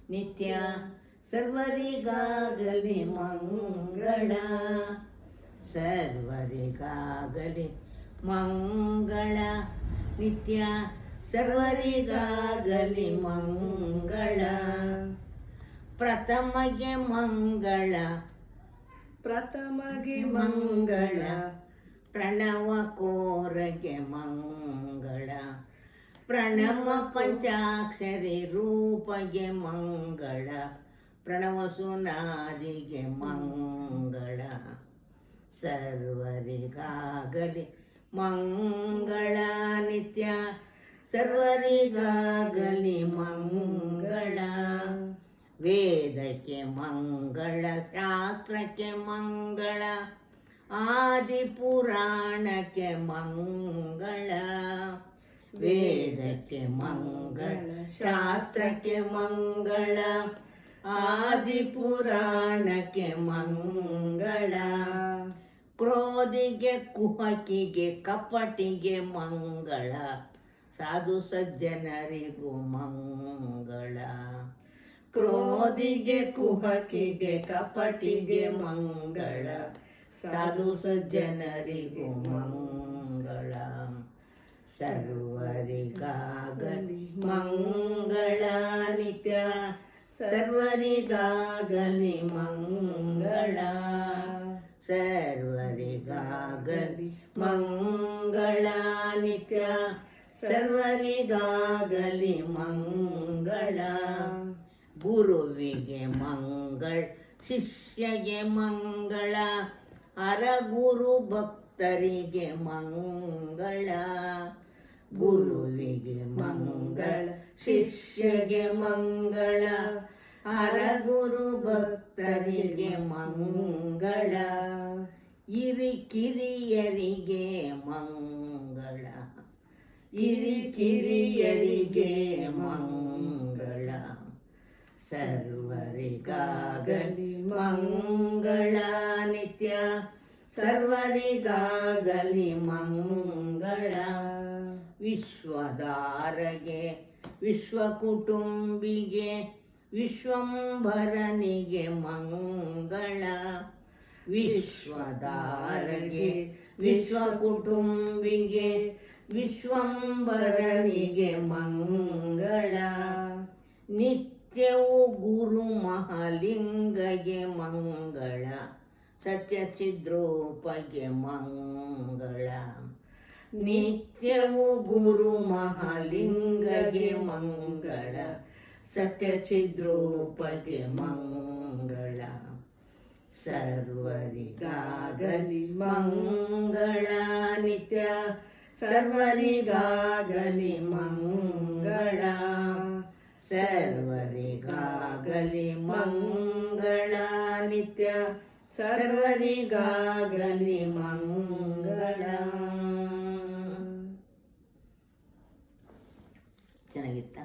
ನಿತ್ಯ ಸರ್ವರಿಗಾಗಲಿ ಮಂಗಳ, ಸರ್ವರಿಗಾಗಲಿ ಮಂಗಳ, ನಿತ್ಯ ಸರ್ವರಿಗಾಗಲಿ ಮಂಗಳ. ಪ್ರಥಮಗೆ ಮಂಗಳ, ಪ್ರಥಮಗೆ ಮಂಗಳ, ಪ್ರಣವ ಕೋರಗೆ ಮಂಗಳ, ಪ್ರಣವ ಪಂಚಾಕ್ಷರಿ ರೂಪಗೆ ಮಂಗಳ, ಪ್ರಣವ ಸುನಾದಿಗೆ ಮಂಗಳ. ಸರ್ವರಿಗಾಗಲಿ ಮಂಗಳ, ನಿತ್ಯ ಸರ್ವರಿಗಾಗಲಿ ಮಂಗಳ. ವೇದಕ್ಕೆ ಮಂಗಳ, ಶಾಸ್ತ್ರಕ್ಕೆ ಮಂಗಳ, ಆದಿ ಪುರಾಣಕ್ಕೆ ಮಂಗಳ. ವೇದಕ್ಕೆ ಮಂಗಳ, ಶಾಸ್ತ್ರಕ್ಕೆ ಮಂಗಳ, ಆದಿ ಪುರಾಣಕ್ಕೆ ಮಂಗಳ. ಕ್ರೋಧಿಗೆ ಕುಹಕಿಗೆ ಕಪಟಿಗೆ ಮಂಗಳ, ಸಾಧು ಸಜ್ಜನರಿಗೂ ಮಂಗಳ. ಕ್ರೋಧಿಗೆ ಕುಹಕಿಗೆ ಕಪಟಿಗೆ ಮಂಗಳ, ಸಾಧು ಸಜ್ಜನರಿಗೂ ಮಂಗಳ. ಸರ್ವರಿಗಾಗಲಿ ಮಂಗಳ, ನಿತ್ಯ ಸರ್ವರಿಗಾಗಲಿ ಮಂಗಳ. ಸರ್ವರಿಗಾಗಲಿ ಮಂಗಳ, ನಿತ್ಯ ಸರ್ವರಿಗಾಗಲಿ ಮಂಗಳ. ಗುರುವಿಗೆ ಮಂಗಳ, ಶಿಷ್ಯಗೆ ಮಂಗಳ, ಹರಗುರು ಭಕ್ತರಿಗೆ ಮಂಗಳ. ಗುರುವಿಗೆ ಮಂಗಳ, ಶಿಷ್ಯಗೆ ಮಂಗಳ, ಹರಗುರು ಭಕ್ತರಿಗೆ ಮಂಗಳ. ಹಿರಿಕಿರಿಯರಿಗೆ ಮಂಗಳ, ಹಿರಿಕಿರಿಯರಿಗೆ ಮಂಗಳ. ಸರ್ವರಿಗಾಗಲಿ ಮಂಗಳ, ನಿತ್ಯ ಸರ್ವರಿಗಾಗಲಿ ಮಂಗಳ. ವಿಶ್ವಧಾರಗೆ ವಿಶ್ವಕುಟುಂಬಿಗೆ ವಿಶ್ವಂಭರನಿಗೆ ಮಂಗಳ. ವಿಶ್ವಧಾರಗೆ ವಿಶ್ವಕುಟುಂಬಿಗೆ ವಿಶ್ವಂಭರನಿಗೆ ಮಂಗಳ. ನಿತ್ಯವೂ ಗುರು ಮಹಾಲಿಂಗಗೆ ಮಂಗಳ, ಸತ್ಯಚಿದ್ರೂಪಗೆ ಮಂಗಳ. ನಿತ್ಯವೂ ಗುರು ಮಹಾಲಿಂಗಗೆ ಮಂಗಳ, ಸತ್ಯಚಿದ್ರೂಪಗೆ ಮಂಗಳ. ಸರ್ವರಿಗಾಗಲಿ ಮಂಗಳ, ನಿತ್ಯ ಸರ್ವರಿಗಾಗಲಿ ಮಂಗಳ. ಸರ್ವರಿಗಾಗಲಿ ಮಂಗಳ, ನಿತ್ಯ ಸರ್ವರಿಗಾಗಲಿ ಮಂಗಳ. ಚೆನ್ನಾಗಿತ್ತಾ?